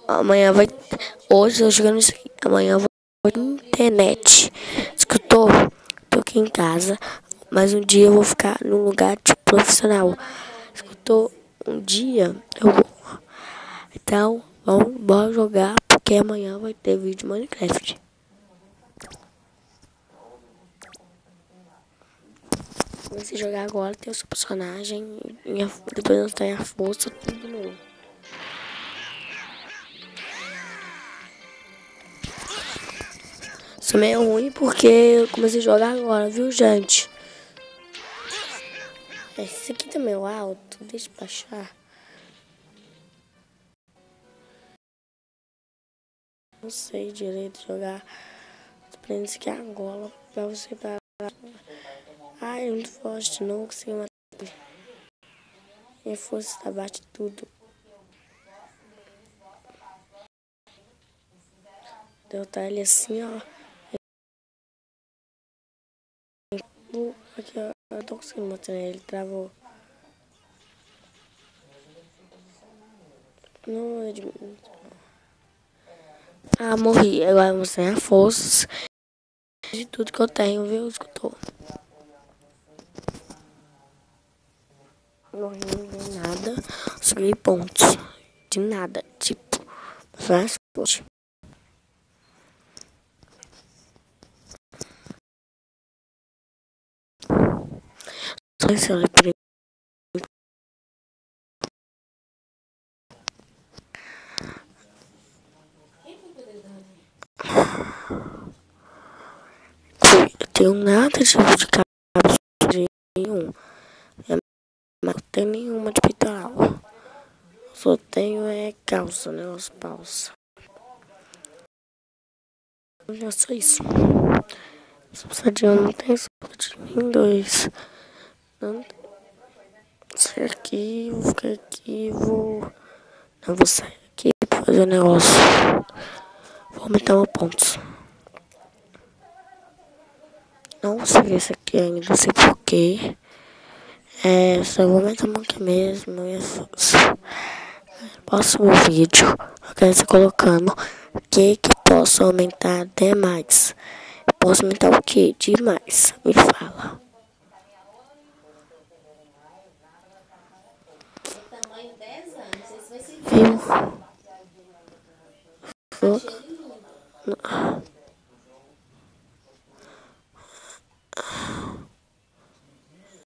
Amanhã vai. Hoje eu tô jogando isso aqui. Amanhã eu vou na internet. Escutou? Tô aqui em casa. Mas um dia eu vou ficar num lugar tipo profissional. Escutou? Um dia eu vou. Então, bora jogar. Porque amanhã vai ter vídeo de Minecraft. Se jogar agora, tem o seu personagem. Depois nós tem a força, tudo novo. Isso é meio ruim porque eu comecei a jogar agora, viu, gente? Esse aqui tá meio alto, deixa eu baixar. Não sei direito jogar. Tô aprendendo isso aqui agora pra você parar. Ai, é muito forte, não consigo matar ele. Minha força bate tudo. Derrotar ele assim, ó. Aqui, ó. Eu tô conseguindo matar ele, travou. Não, morri. Agora eu tenho a força de tudo que eu tenho, viu? Escutou? Morri, não ganhei nada. Só ganhei pontos. De nada. Tipo, mais forte. Só se eu lembrei. Eu tenho nada tipo de cabelo nenhum. Não tenho nenhuma de peitoral. Só tenho calça, né? As calças. É só isso. Só não tem sorte. Nem dois. Não tem. Sair aqui, vou ficar aqui, não vou sair aqui pra fazer o negócio. Vou aumentar meu pontos. Não consegui esse aqui ainda, não sei porquê. Só vou aumentar meu aqui mesmo. Próximo vídeo, eu quero estar colocando o que posso aumentar até mais. Posso aumentar o que demais? Me fala.